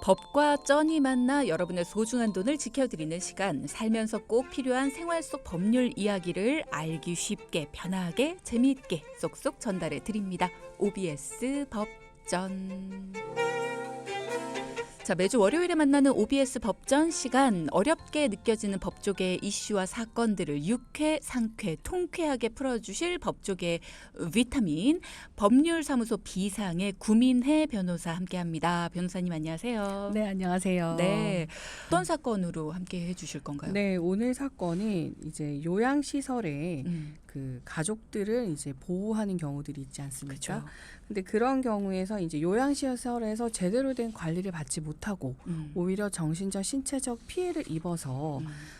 법과 쩐이 만나 여러분의 소중한 돈을 지켜드리는 시간, 살면서 꼭 필요한 생활 속 법률 이야기를 알기 쉽게, 편하게, 재미있게 쏙쏙 전달해 드립니다. OBS 법전. 자, 매주 월요일에 만나는 OBS 법전 시간, 어렵게 느껴지는 법조계의 이슈와 사건들을 유쾌, 상쾌, 통쾌하게 풀어주실 법조계 비타민, 법률사무소 비상의 구민혜 변호사 함께합니다. 변호사님 안녕하세요. 네, 안녕하세요. 네, 어떤 사건으로 함께 해주실 건가요? 네, 오늘 사건은 이제 요양시설에 그 가족들을 이제 보호하는 경우들이 있지 않습니까? 그렇죠. 근데 그런 경우에서 이제 요양시설에서 제대로 된 관리를 받지 못하고 오히려 정신적, 신체적 피해를 입어서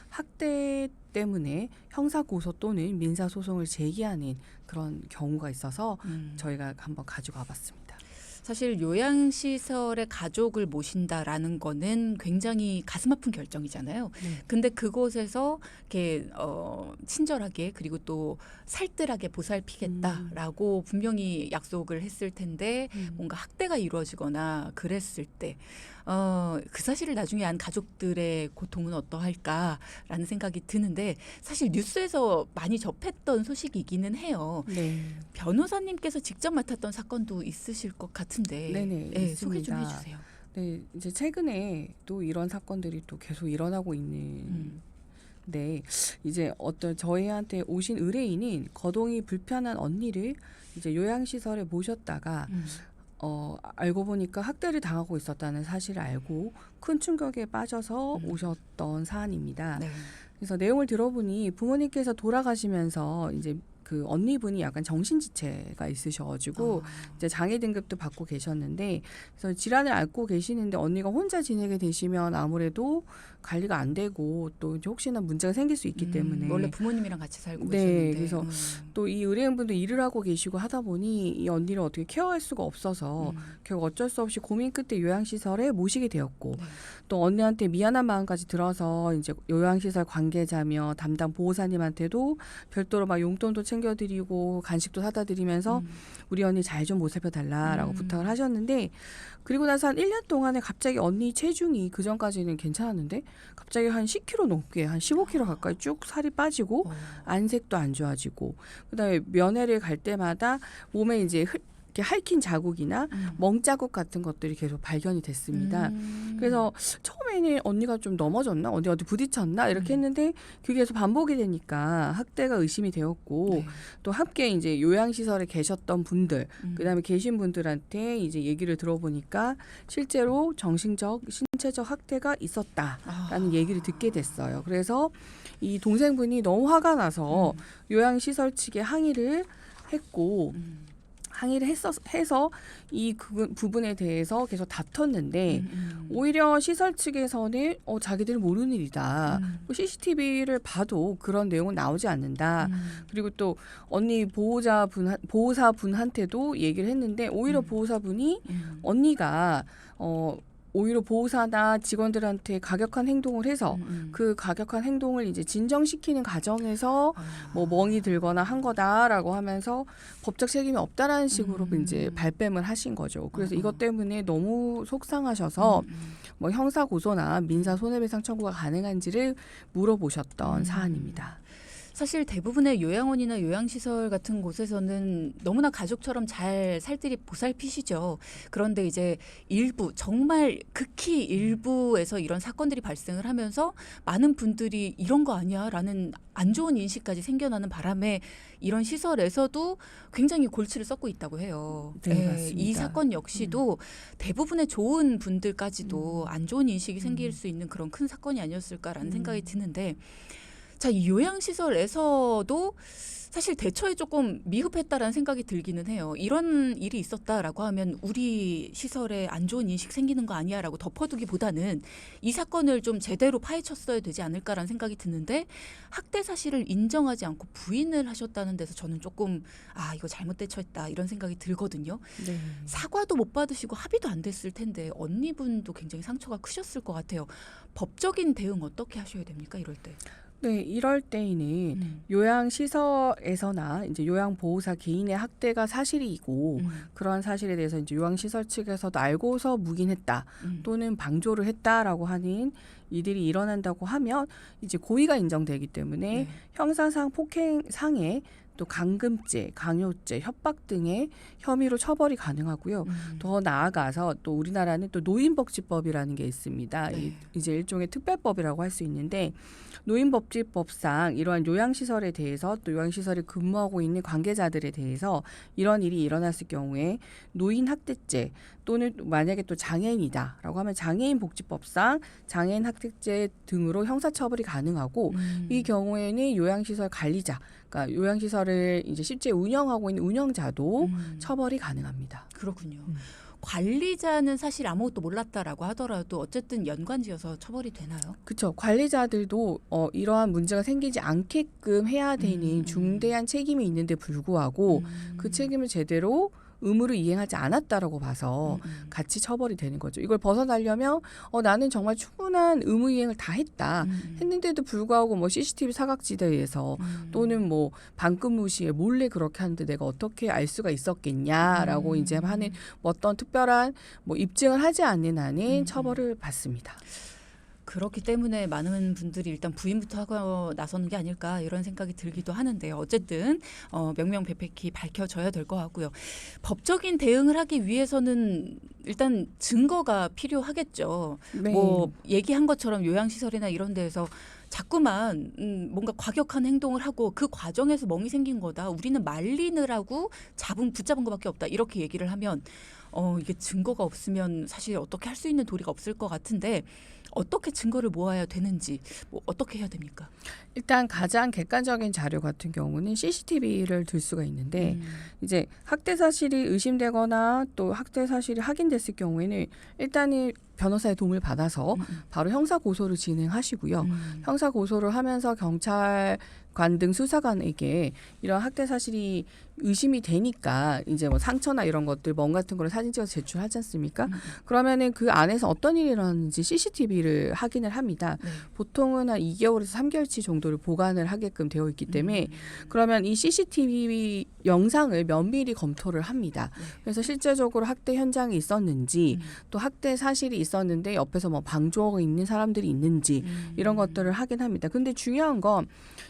학대 때문에 형사고소 또는 민사소송을 제기하는 그런 경우가 있어서 저희가 한번 가지고 와봤습니다. 사실 요양시설에 가족을 모신다라는 거는 굉장히 가슴 아픈 결정이잖아요. 근데 그곳에서 이렇게 친절하게 그리고 또 살뜰하게 보살피겠다라고 분명히 약속을 했을 텐데 뭔가 학대가 이루어지거나 그랬을 때 그 사실을 나중에 안 가족들의 고통은 어떠할까라는 생각이 드는데 사실 뉴스에서 많이 접했던 소식이기는 해요. 네. 변호사님께서 직접 맡았던 사건도 있으실 것 같은데 네네, 네, 소개 좀 있습니다. 해주세요. 네, 이제 최근에 또 이런 사건들이 또 계속 일어나고 있는. 네, 이제 어떤 저희한테 오신 의뢰인은 거동이 불편한 언니를 이제 요양시설에 모셨다가 알고 보니까 학대를 당하고 있었다는 사실을 알고 큰 충격에 빠져서 오셨던 사안입니다. 네. 그래서 내용을 들어보니 부모님께서 돌아가시면서 이제 그 언니분이 약간 정신지체가 있으셔가지고 이제 장애 등급도 받고 계셨는데 그래서 질환을 앓고 계시는데 언니가 혼자 지내게 되시면 아무래도 관리가 안 되고 또 이제 혹시나 문제가 생길 수 있기 때문에 원래 부모님이랑 같이 살고 네, 계셨는데 그래서 또 이 의뢰인분도 일을 하고 계시고 하다 보니 이 언니를 어떻게 케어할 수가 없어서 결국 어쩔 수 없이 고민 끝에 요양시설에 모시게 되었고 네. 또 언니한테 미안한 마음까지 들어서 이제 요양시설 관계자며 담당 보호사님한테도 별도로 막 용돈도 챙겨드리고 간식도 사다 드리면서 우리 언니 잘 좀 모살펴달라라고 부탁을 하셨는데 그리고 나서 한 1년 동안에 갑자기 언니 체중이 그전까지는 괜찮았는데 갑자기 한 10kg 넘게 한 15kg 가까이 쭉 살이 빠지고 안색도 안 좋아지고 그다음에 면회를 갈 때마다 몸에 이제 이렇게 핥힌 자국이나 멍자국 같은 것들이 계속 발견이 됐습니다. 그래서 처음에는 언니가 좀 넘어졌나? 어디 부딪혔나? 이렇게 했는데 그게 계속 반복이 되니까 학대가 의심이 되었고 네. 또 함께 이제 요양시설에 계셨던 분들 그다음에 계신 분들한테 이제 얘기를 들어보니까 실제로 정신적, 신체적 학대가 있었다라는 얘기를 듣게 됐어요. 그래서 이 동생분이 너무 화가 나서 요양시설 측에 항의를 했고 항의를 해서 이 부분에 대해서 계속 다퉜는데 오히려 시설 측에서는 자기들이 모르는 일이다. CCTV를 봐도 그런 내용은 나오지 않는다. 그리고 또 언니 보호사분한테도 얘기를 했는데 오히려 보호사분이 언니가 오히려 보호사나 직원들한테 가격한 행동을 해서 그 가격한 행동을 이제 진정시키는 과정에서 뭐 멍이 들거나 한 거다라고 하면서 법적 책임이 없다라는 식으로 이제 발뺌을 하신 거죠. 그래서 이것 때문에 너무 속상하셔서 뭐 형사 고소나 민사 손해배상 청구가 가능한지를 물어보셨던 사안입니다. 사실 대부분의 요양원이나 요양시설 같은 곳에서는 너무나 가족처럼 잘 살뜰히 보살피시죠. 그런데 이제 일부, 정말 극히 일부에서 이런 사건들이 발생을 하면서 많은 분들이 이런 거 아니야? 라는 안 좋은 인식까지 생겨나는 바람에 이런 시설에서도 굉장히 골치를 썩고 있다고 해요. 네, 맞습니다. 이 사건 역시도 대부분의 좋은 분들까지도 안 좋은 인식이 생길 수 있는 그런 큰 사건이 아니었을까라는 생각이 드는데 자, 이 요양시설에서도 사실 대처에 조금 미흡했다라는 생각이 들기는 해요. 이런 일이 있었다라고 하면 우리 시설에 안 좋은 인식 생기는 거 아니야라고 덮어두기보다는 이 사건을 좀 제대로 파헤쳤어야 되지 않을까라는 생각이 드는데 학대 사실을 인정하지 않고 부인을 하셨다는 데서 저는 조금 이거 잘못 대처했다 이런 생각이 들거든요. 네. 사과도 못 받으시고 합의도 안 됐을 텐데 언니분도 굉장히 상처가 크셨을 것 같아요. 법적인 대응 어떻게 하셔야 됩니까? 이럴 때. 네, 이럴 때에는 요양시설에서나 이제 요양보호사 개인의 학대가 사실이고 그러한 사실에 대해서 이제 요양시설 측에서도 알고서 묵인했다 또는 방조를 했다라고 하는 이들이 일어난다고 하면 이제 고의가 인정되기 때문에 네. 형사상 폭행상해 또 강금죄, 강요죄, 협박 등의 혐의로 처벌이 가능하고요. 더 나아가서 또 우리나라는 또 노인복지법이라는 게 있습니다. 네. 이제 일종의 특별법이라고 할 수 있는데 노인복지법상 이러한 요양시설에 대해서 또 요양시설에 근무하고 있는 관계자들에 대해서 이런 일이 일어났을 경우에 노인학대죄 또는 만약에 또 장애인이다라고 하면 장애인복지법상 장애인학대죄 등으로 형사처벌이 가능하고 이 경우에는 요양시설 관리자 그러니까 요양시설을 이제 실제 운영하고 있는 운영자도 처벌이 가능합니다. 그렇군요. 관리자는 사실 아무것도 몰랐다라고 하더라도 어쨌든 연관지어서 처벌이 되나요? 그렇죠. 관리자들도 이러한 문제가 생기지 않게끔 해야 되는 중대한 책임이 있는데 불구하고 그 책임을 제대로 의무를 이행하지 않았다라고 봐서 같이 처벌이 되는 거죠. 이걸 벗어나려면 나는 정말 충분한 의무 이행을 다 했다. 했는데도 불구하고 뭐 CCTV 사각지대에서 또는 뭐 반근무 시에 몰래 그렇게 하는데 내가 어떻게 알 수가 있었겠냐라고 이제 하는 뭐 어떤 특별한 뭐 입증을 하지 않는 한은 처벌을 받습니다. 그렇기 때문에 많은 분들이 일단 부인부터 하고 나서는 게 아닐까 이런 생각이 들기도 하는데요. 어쨌든 명명백백히 밝혀져야 될 것 같고요. 법적인 대응을 하기 위해서는 일단 증거가 필요하겠죠. 네. 뭐 얘기한 것처럼 요양시설이나 이런 데에서 자꾸만 뭔가 과격한 행동을 하고 그 과정에서 멍이 생긴 거다. 우리는 말리느라고 붙잡은 것밖에 없다. 이렇게 얘기를 하면 이게 증거가 없으면 사실 어떻게 할 수 있는 도리가 없을 것 같은데 어떻게 증거를 모아야 되는지 뭐 어떻게 해야 됩니까? 일단 가장 객관적인 자료 같은 경우는 CCTV를 들 수가 있는데 이제 학대 사실이 의심되거나 또 학대 사실이 확인됐을 경우에는 일단은 변호사의 도움을 받아서 바로 형사 고소를 진행하시고요. 형사 고소를 하면서 경찰관 등 수사관에게 이런 학대 사실이 의심이 되니까 이제 뭐 상처나 이런 것들 멍 같은 거를 사진 찍어서 제출하지 않습니까? 그러면은 그 안에서 어떤 일이 일어났는지 CCTV를 확인을 합니다. 네. 보통은 한 2개월에서 3개월치 정도를 보관을 하게끔 되어 있기 때문에 그러면 이 CCTV 영상을 면밀히 검토를 합니다. 그래서 실제적으로 학대 현장이 있었는지 또 학대 사실이 있었는데 옆에서 뭐 방조하고 있는 사람들이 있는지 이런 것들을 확인합니다. 근데 중요한 건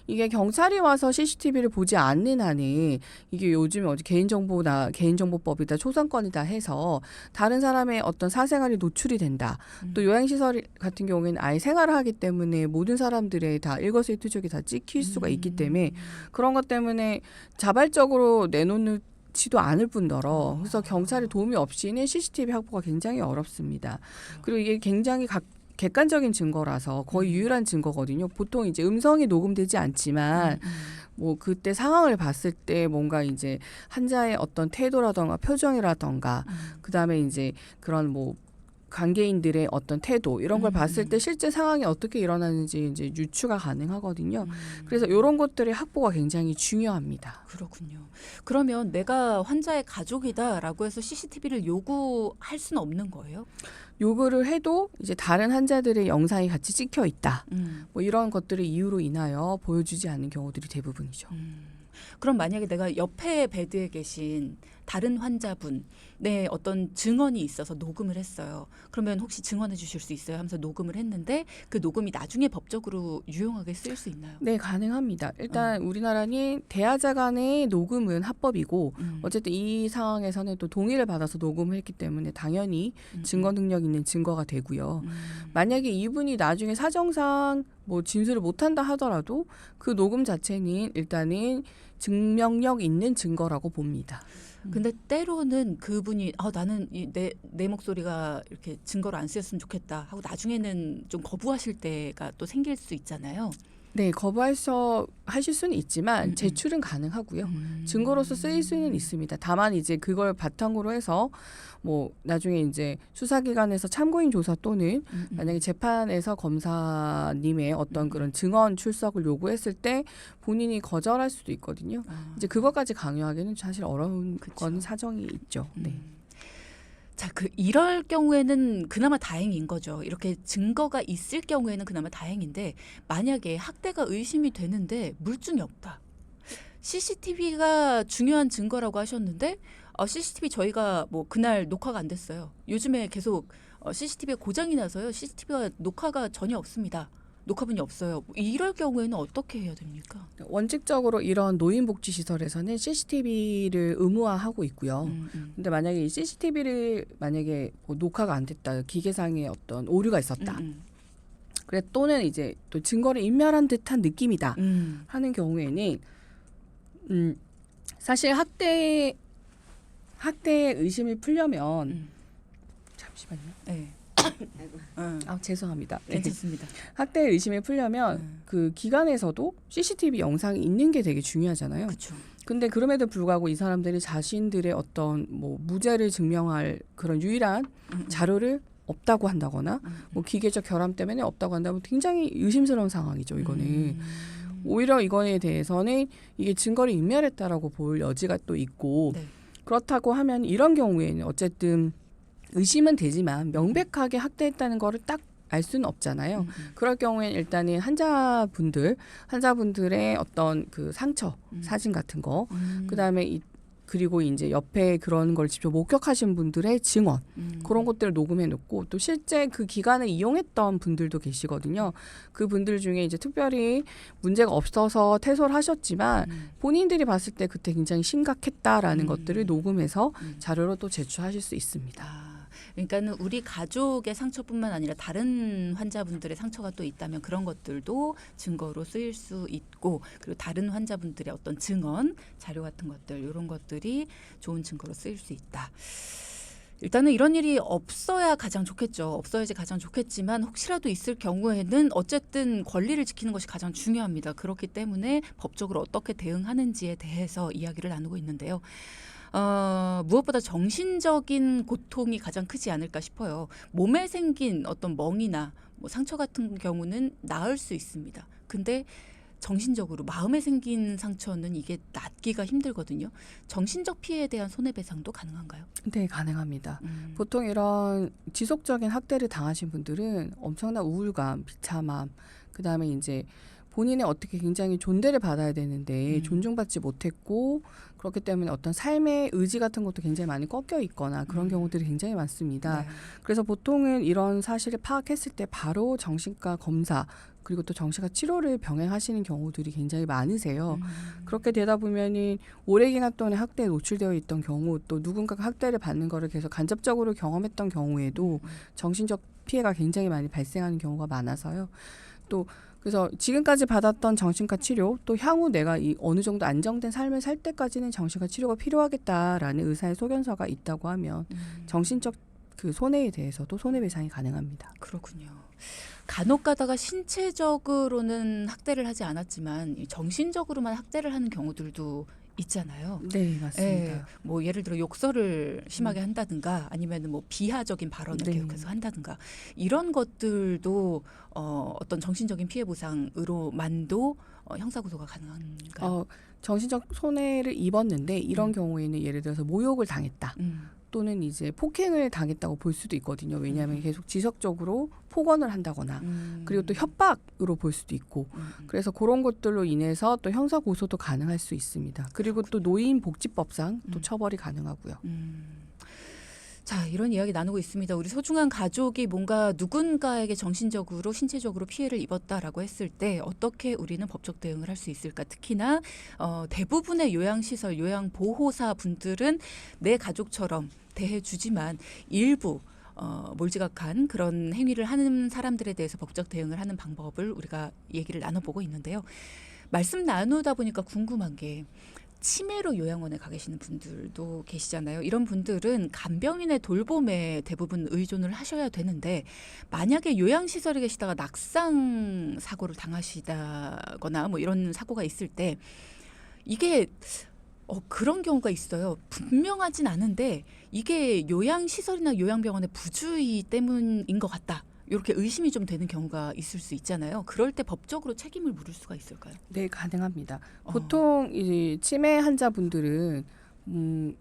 이게 경찰이 와서 CCTV를 보지 않는 한은 이게 요즘에 개인정보법이다 초상권이다 해서 다른 사람의 어떤 사생활이 노출이 된다. 또 요양시설 같은 경우에는 아예 생활을 하기 때문에 모든 사람들의 다 일거수일투족이 다 찍힐 수가 있기 때문에 그런 것 때문에 자발적으로 내놓는 지도 않을 뿐더러 그래서 경찰의 도움이 없이는 CCTV 확보가 굉장히 어렵습니다. 그리고 이게 굉장히 객관적인 증거라서 거의 유일한 증거거든요. 보통 이제 음성이 녹음되지 않지만 뭐 그때 상황을 봤을 때 뭔가 이제 환자의 어떤 태도라던가 표정이라던가 그다음에 이제 그런 뭐 관계인들의 어떤 태도 이런 걸 봤을 때 실제 상황이 어떻게 일어나는지 이제 유추가 가능하거든요. 그래서 이런 것들의 확보가 굉장히 중요합니다. 그렇군요. 그러면 내가 환자의 가족이다라고 해서 CCTV를 요구할 수는 없는 거예요? 요구를 해도 이제 다른 환자들의 영상이 같이 찍혀 있다. 뭐 이런 것들의 이유로 인하여 보여주지 않는 경우들이 대부분이죠. 그럼 만약에 내가 옆에 베드에 계신 다른 환자분의 어떤 증언이 있어서 녹음을 했어요. 그러면 혹시 증언해 주실 수 있어요? 하면서 녹음을 했는데 그 녹음이 나중에 법적으로 유용하게 쓰일 수 있나요? 네, 가능합니다. 일단 우리나라는 대하자 간의 녹음은 합법이고 어쨌든 이 상황에서는 또 동의를 받아서 녹음을 했기 때문에 당연히 증거 능력 있는 증거가 되고요. 만약에 이분이 나중에 사정상 뭐 진술을 못한다 하더라도 그 녹음 자체는 일단은 증명력 있는 증거라고 봅니다. 근데 때로는 그분이 나는 내 목소리가 이렇게 증거로 안 쓰였으면 좋겠다 하고 나중에는 좀 거부하실 때가 또 생길 수 있잖아요. 네, 하실 수는 있지만 제출은 가능하고요. 증거로서 쓰일 수는 있습니다. 다만 이제 그걸 바탕으로 해서 뭐 나중에 이제 수사기관에서 참고인 조사 또는 만약에 재판에서 검사님의 어떤 그런 증언 출석을 요구했을 때 본인이 거절할 수도 있거든요. 이제 그것까지 강요하기는 사실 어려운 건 사정이 있죠. 네. 자, 이럴 경우에는 그나마 다행인 거죠. 이렇게 증거가 있을 경우에는 그나마 다행인데 만약에 학대가 의심이 되는데 물증이 없다. CCTV가 중요한 증거라고 하셨는데 CCTV 저희가 뭐 그날 녹화가 안 됐어요. 요즘에 계속 CCTV가 고장이 나서요. CCTV가 녹화가 전혀 없습니다. 녹화분이 없어요. 이럴 경우에는 어떻게 해야 됩니까? 원칙적으로 이런 노인복지시설에서는 CCTV를 의무화하고 있고요. 근데 만약에 이 CCTV를 만약에 뭐 녹화가 안 됐다, 기계상의 어떤 오류가 있었다. 그래 또는 이제 또 증거를 인멸한 듯한 느낌이다 하는 경우에는 사실 학대의 의심이 풀려면 잠시만요. 네. 죄송합니다. 괜찮습니다. 학대의 의심이 풀려면 그 기관에서도 CCTV 영상이 있는 게 되게 중요하잖아요. 그렇죠. 근데 그럼에도 불구하고 이 사람들이 자신들의 어떤 뭐 무죄를 증명할 그런 유일한 자료를 없다고 한다거나 뭐 기계적 결함 때문에 없다고 한다면 굉장히 의심스러운 상황이죠. 이거는 오히려 이거에 대해서는 이게 증거를 인멸했다라고 볼 여지가 또 있고 네. 그렇다고 하면 이런 경우에는 어쨌든 의심은 되지만 명백하게 학대했다는 거를 딱 알 수는 없잖아요. 그럴 경우에는 일단은 환자분들의 어떤 그 상처 사진 같은 거, 그다음에 그리고 이제 옆에 그런 걸 직접 목격하신 분들의 증언 그런 것들을 녹음해 놓고 또 실제 그 기관을 이용했던 분들도 계시거든요. 그 분들 중에 이제 특별히 문제가 없어서 퇴소를 하셨지만 본인들이 봤을 때 그때 굉장히 심각했다라는 것들을 녹음해서 자료로 또 제출하실 수 있습니다. 그러니까는 우리 가족의 상처뿐만 아니라 다른 환자분들의 상처가 또 있다면 그런 것들도 증거로 쓰일 수 있고 그리고 다른 환자분들의 어떤 증언, 자료 같은 것들 이런 것들이 좋은 증거로 쓰일 수 있다. 일단은 이런 일이 없어야 가장 좋겠죠. 없어야지 가장 좋겠지만 혹시라도 있을 경우에는 어쨌든 권리를 지키는 것이 가장 중요합니다. 그렇기 때문에 법적으로 어떻게 대응하는지에 대해서 이야기를 나누고 있는데요. 무엇보다 정신적인 고통이 가장 크지 않을까 싶어요. 몸에 생긴 어떤 멍이나 뭐 상처 같은 경우는 나을 수 있습니다. 근데 정신적으로 마음에 생긴 상처는 이게 낫기가 힘들거든요. 정신적 피해에 대한 손해배상도 가능한가요? 네, 가능합니다. 보통 이런 지속적인 학대를 당하신 분들은 엄청난 우울감, 비참함, 그다음에 이제 본인의 어떻게 굉장히 존대를 받아야 되는데 존중받지 못했고 그렇기 때문에 어떤 삶의 의지 같은 것도 굉장히 많이 꺾여 있거나 그런 경우들이 굉장히 많습니다. 네. 그래서 보통은 이런 사실을 파악했을 때 바로 정신과 검사 그리고 또 정신과 치료를 병행하시는 경우들이 굉장히 많으세요. 그렇게 되다 보면은 오래 기간 동안 학대에 노출되어 있던 경우 또 누군가가 학대를 받는 거를 계속 간접적으로 경험했던 경우에도 정신적 피해가 굉장히 많이 발생하는 경우가 많아서요. 또 그래서 지금까지 받았던 정신과 치료 또 향후 내가 어느 정도 안정된 삶을 살 때까지는 정신과 치료가 필요하겠다라는 의사의 소견서가 있다고 하면 정신적 그 손해에 대해서도 손해배상이 가능합니다. 그렇군요. 간혹 가다가 신체적으로는 학대를 하지 않았지만 정신적으로만 학대를 하는 경우들도 있잖아요. 네, 맞습니다. 예, 뭐 예를 들어 욕설을 심하게 한다든가 아니면 뭐 비하적인 발언을 네. 계속해서 한다든가 이런 것들도 어떤 정신적인 피해 보상으로만도 형사고소가 가능한가요? 정신적 손해를 입었는데 이런 경우에는 예를 들어서 모욕을 당했다. 또는 이제 폭행을 당했다고 볼 수도 있거든요. 왜냐하면 계속 지속적으로 폭언을 한다거나 그리고 또 협박으로 볼 수도 있고 그래서 그런 것들로 인해서 또 형사 고소도 가능할 수 있습니다. 그리고 또 노인복지법상 또 처벌이 가능하고요. 자, 이런 이야기 나누고 있습니다. 우리 소중한 가족이 뭔가 누군가에게 정신적으로, 신체적으로 피해를 입었다라고 했을 때 어떻게 우리는 법적 대응을 할 수 있을까? 특히나 대부분의 요양시설, 요양보호사 분들은 내 가족처럼 대해주지만 일부 몰지각한 그런 행위를 하는 사람들에 대해서 법적 대응을 하는 방법을 우리가 얘기를 나눠보고 있는데요. 말씀 나누다 보니까 궁금한 게 치매로 요양원에 가 계시는 분들도 계시잖아요. 이런 분들은 간병인의 돌봄에 대부분 의존을 하셔야 되는데 만약에 요양시설에 계시다가 낙상 사고를 당하시다거나 뭐 이런 사고가 있을 때 이게 그런 경우가 있어요. 분명하진 않은데 이게 요양시설이나 요양병원의 부주의 때문인 것 같다. 이렇게 의심이 좀 되는 경우가 있을 수 있잖아요. 그럴 때 법적으로 책임을 물을 수가 있을까요? 네, 가능합니다. 보통 이제 치매 환자분들은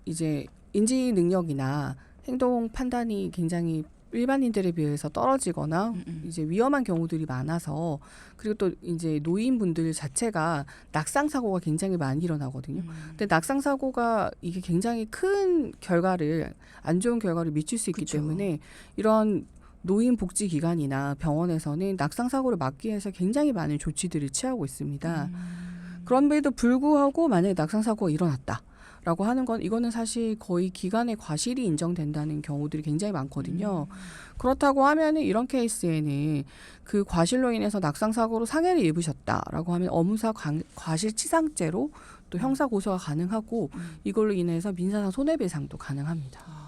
이제 인지 능력이나 행동 판단이 굉장히 일반인들에 비해서 떨어지거나 이제 위험한 경우들이 많아서 그리고 또 이제 노인분들 자체가 낙상 사고가 굉장히 많이 일어나거든요. 근데 낙상 사고가 이게 굉장히 큰 결과를 안 좋은 결과를 미칠 수 있기 그쵸. 때문에 이런 노인 복지 기관이나 병원에서는 낙상 사고를 막기 위해서 굉장히 많은 조치들을 취하고 있습니다. 그럼에도 불구하고 만약에 낙상 사고가 일어났다라고 하는 건 이거는 사실 거의 기관의 과실이 인정된다는 경우들이 굉장히 많거든요. 그렇다고 하면 이런 케이스에는 그 과실로 인해서 낙상 사고로 상해를 입으셨다라고 하면 업무상 과실치상죄로 또 형사 고소가 가능하고 이걸로 인해서 민사상 손해배상도 가능합니다.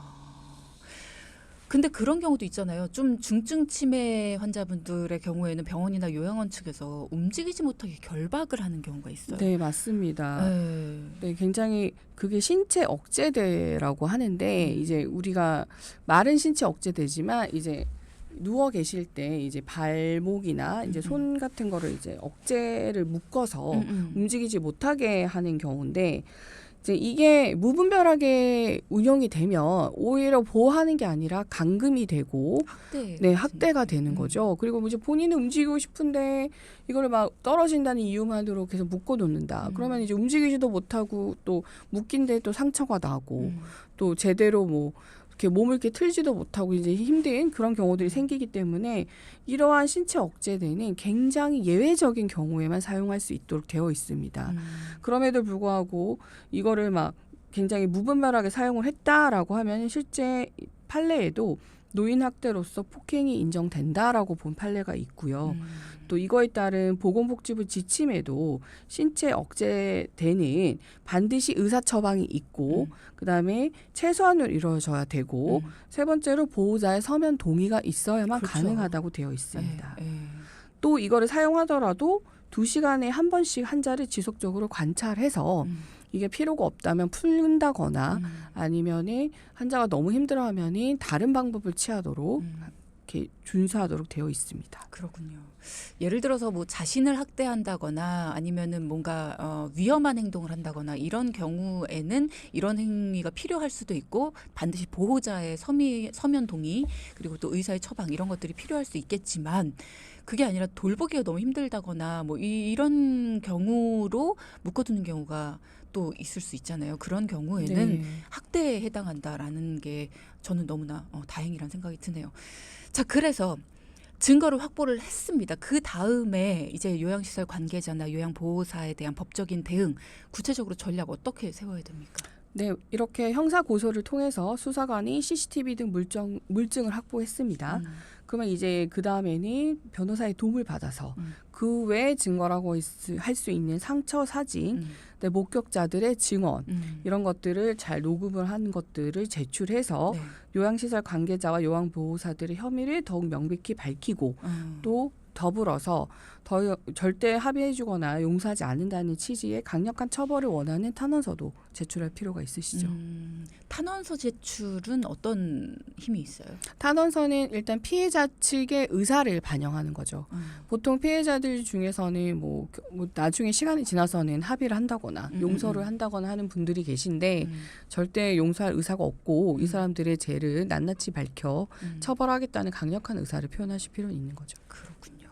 근데 그런 경우도 있잖아요. 좀 중증 치매 환자분들의 경우에는 병원이나 요양원 측에서 움직이지 못하게 결박을 하는 경우가 있어요. 네, 맞습니다. 네. 네, 굉장히 그게 신체 억제대라고 하는데 이제 우리가 말은 신체 억제되지만 이제 누워 계실 때 이제 발목이나 이제 손 같은 거를 이제 억제를 묶어서 움직이지 못하게 하는 경우인데 이제 이게 무분별하게 운영이 되면 오히려 보호하는 게 아니라 감금이 되고 학대가 되는 거죠. 그리고 이제 본인은 움직이고 싶은데 이거를 막 떨어진다는 이유만으로 계속 묶어 놓는다. 그러면 이제 움직이지도 못하고 또 묶인데 또 상처가 나고 또 제대로 뭐 이렇게 몸을 이렇게 틀지도 못하고 이제 힘든 그런 경우들이 생기기 때문에 이러한 신체 억제대는 굉장히 예외적인 경우에만 사용할 수 있도록 되어 있습니다. 그럼에도 불구하고 이거를 막 굉장히 무분별하게 사용을 했다라고 하면 실제 판례에도 노인 학대로서 폭행이 인정된다라고 본 판례가 있고요. 또 이거에 따른 보건복지부 지침에도 신체 억제되는 반드시 의사 처방이 있고 그다음에 최소한으로 이루어져야 되고 세 번째로 보호자의 서면 동의가 있어야만 그렇죠. 가능하다고 되어 있습니다. 또 이거를 사용하더라도 2시간에 한 번씩 환자를 지속적으로 관찰해서 이게 필요가 없다면 풀는다거나 아니면은 환자가 너무 힘들어하면은 다른 방법을 취하도록 이렇게 준수하도록 되어 있습니다. 그렇군요. 예를 들어서 뭐 자신을 학대한다거나 아니면은 뭔가 위험한 행동을 한다거나 이런 경우에는 이런 행위가 필요할 수도 있고 반드시 보호자의 서면 동의 그리고 또 의사의 처방 이런 것들이 필요할 수 있겠지만 그게 아니라 돌보기가 너무 힘들다거나 뭐 이런 경우로 묶어두는 경우가 또 있을 수 있잖아요. 그런 경우에는 네. 학대에 해당한다라는 게 저는 너무나 다행이라는 생각이 드네요. 자, 그래서 증거를 확보를 했습니다. 그 다음에 이제 요양시설 관계자나 요양보호사에 대한 법적인 대응, 구체적으로 전략 어떻게 세워야 됩니까? 네, 이렇게 형사 고소를 통해서 수사관이 CCTV 등 물증을 확보했습니다. 그러면 이제 그 다음에는 변호사의 도움을 받아서 그 외의 증거라고 할 수 있는 상처 사진, 네, 목격자들의 증언 이런 것들을 잘 녹음을 하는 것들을 제출해서 네. 요양시설 관계자와 요양보호사들의 혐의를 더욱 명백히 밝히고 또 더불어서 절대 합의해주거나 용서하지 않는다는 취지의 강력한 처벌을 원하는 탄원서도 제출할 필요가 있으시죠. 탄원서 제출은 어떤 힘이 있어요? 탄원서는 일단 피해자 측의 의사를 반영하는 거죠. 보통 피해자들 중에서는 뭐 나중에 시간이 지나서는 합의를 한다거나 용서를 한다거나 하는 분들이 계신데 절대 용서할 의사가 없고 이 사람들의 죄를 낱낱이 밝혀 처벌하겠다는 강력한 의사를 표현하실 필요는 있는 거죠. 그렇군요.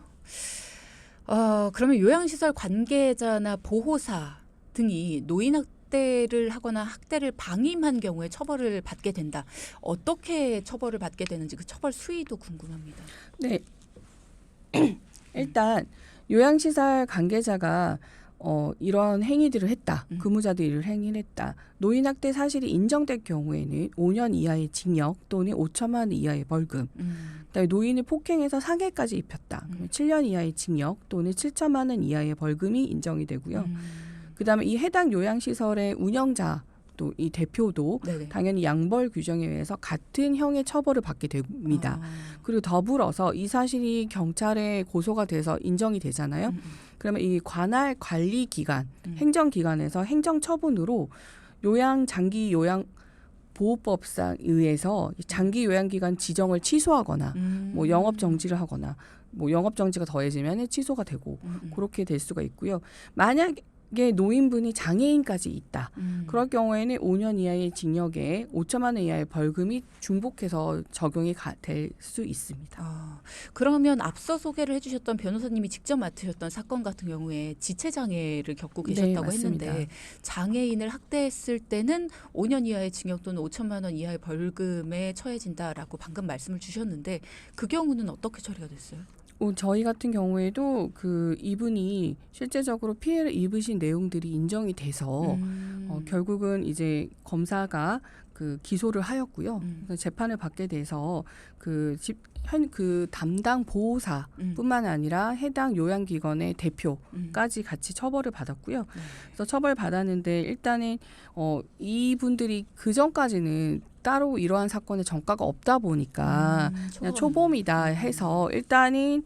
그러면 요양시설 관계자나 보호사 등이 노인 학대를 하거나 학대를 방임한 경우에 처벌을 받게 된다. 어떻게 처벌을 받게 되는지 그 처벌 수위도 궁금합니다. 네. 일단 요양시설 관계자가 이런 행위들을 했다. 근무자들이 이런 행위를 했다. 노인학대 사실이 인정될 경우에는 5년 이하의 징역 또는 5천만 원 이하의 벌금. 그다음에 노인을 폭행해서 상해까지 입혔다. 그러면 7년 이하의 징역 또는 7천만 원 이하의 벌금이 인정이 되고요. 그다음에 이 해당 요양시설의 운영자 또 이 대표도 네네. 당연히 양벌 규정에 의해서 같은 형의 처벌을 받게 됩니다. 그리고 더불어서 이 사실이 경찰에 고소가 돼서 인정이 되잖아요. 그러면 이 관할 관리기관, 행정기관에서 행정처분으로 장기 요양 보호법상 의해서 장기 요양기관 지정을 취소하거나 뭐 영업 정지를 하거나 뭐 영업 정지가 더해지면 취소가 되고 그렇게 될 수가 있고요. 만약 노인분이 장애인까지 있다. 그럴 경우에는 5년 이하의 징역에 5천만 원 이하의 벌금이 중복해서 적용이 될 수 있습니다. 그러면 앞서 소개를 해주셨던 변호사님이 직접 맡으셨던 사건 같은 경우에 지체장애를 겪고 계셨다고 맞습니다. 했는데 장애인을 학대했을 때는 5년 이하의 징역 또는 5천만 원 이하의 벌금에 처해진다라고 방금 말씀을 주셨는데 그 경우는 어떻게 처리가 됐어요? 저희 같은 경우에도 이분이 실제적으로 피해를 입으신 내용들이 인정이 돼서 결국은 이제 검사가 기소를 하였고요. 그래서 재판을 받게 돼서 그 담당 보호사뿐만 아니라 해당 요양기관의 대표까지 같이 처벌을 받았고요. 그래서 처벌 받았는데 일단은 이분들이 그 전까지는 따로 이러한 사건의 전과가 없다 보니까 그냥 초범이다 해서 일단은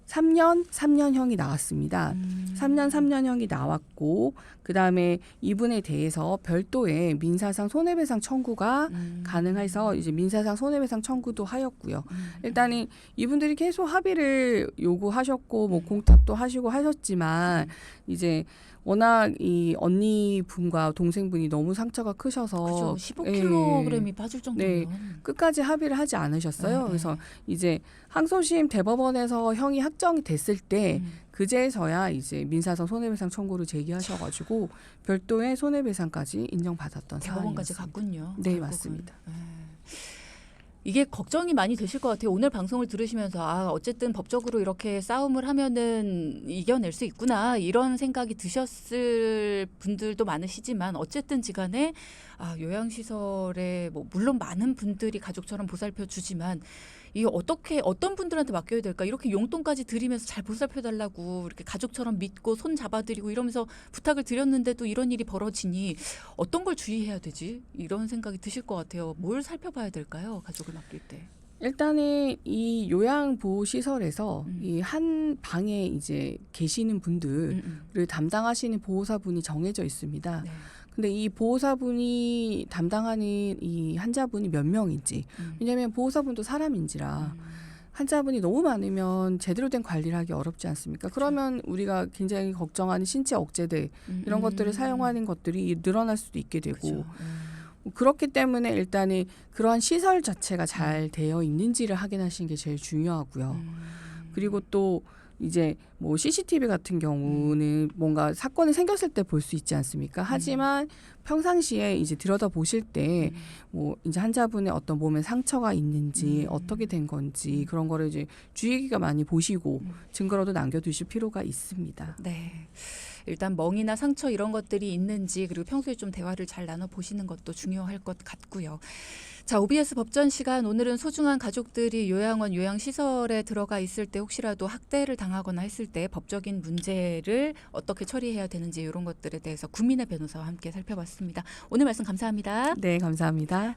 3년형이 나왔습니다. 3년형이 나왔고 그다음에 이분에 대해서 별도의 민사상 손해배상 청구가 가능해서 이제 민사상 손해배상 청구도 하였고요. 일단은 이분들이 계속 합의를 요구하셨고 뭐 공탁도 하시고 하셨지만 이제 워낙 이 언니분과 동생분이 너무 상처가 크셔서 그죠. 15kg이 빠질 정도면 끝까지 합의를 하지 않으셨어요. 그래서 이제 항소심 대법원에서 형이 확정이 됐을 때 그제서야 이제 민사상 손해배상 청구를 제기하셔가지고 별도의 손해배상까지 인정받았던 대법원까지 상황이었습니다. 갔군요. 네, 결국은. 맞습니다. 이게 걱정이 많이 되실 것 같아요. 오늘 방송을 들으시면서 어쨌든 법적으로 이렇게 싸움을 하면은 이겨낼 수 있구나 이런 생각이 드셨을 분들도 많으시지만 어쨌든지간에 요양시설에 뭐 물론 많은 분들이 가족처럼 보살펴 주지만 이게 어떤 분들한테 맡겨야 될까? 이렇게 용돈까지 드리면서 잘 보살펴달라고 이렇게 가족처럼 믿고 손 잡아드리고 이러면서 부탁을 드렸는데도 이런 일이 벌어지니 어떤 걸 주의해야 되지? 이런 생각이 드실 것 같아요. 뭘 살펴봐야 될까요? 가족을 맡길 때. 일단은 이 요양보호시설에서 이 한 방에 이제 계시는 분들을 담당하시는 보호사분이 정해져 있습니다. 네. 근데 이 보호사분이 담당하는 이 환자분이 몇 명인지 왜냐하면 보호사분도 사람인지라 환자분이 너무 많으면 제대로 된 관리를 하기 어렵지 않습니까? 그러면 우리가 굉장히 걱정하는 신체 억제들 이런 것들을 사용하는 것들이 늘어날 수도 있게 되고 그렇기 때문에 일단은 그러한 시설 자체가 잘 되어 있는지를 확인하시는 게 제일 중요하고요. 그리고 또 이제 뭐 CCTV 같은 경우는 뭔가 사건이 생겼을 때 볼 수 있지 않습니까? 하지만 평상시에 이제 들여다 보실 때 뭐 이제 환자분의 어떤 몸에 상처가 있는지 어떻게 된 건지 그런 거를 이제 주의 깊게 많이 보시고 증거로도 남겨두실 필요가 있습니다. 네. 일단 멍이나 상처 이런 것들이 있는지 그리고 평소에 좀 대화를 잘 나눠보시는 것도 중요할 것 같고요. 자, OBS 법전 시간 오늘은 소중한 가족들이 요양원, 요양시설에 들어가 있을 때 혹시라도 학대를 당하거나 했을 때 법적인 문제를 어떻게 처리해야 되는지 이런 것들에 대해서 구민의 변호사와 함께 살펴봤습니다. 오늘 말씀 감사합니다. 네, 감사합니다.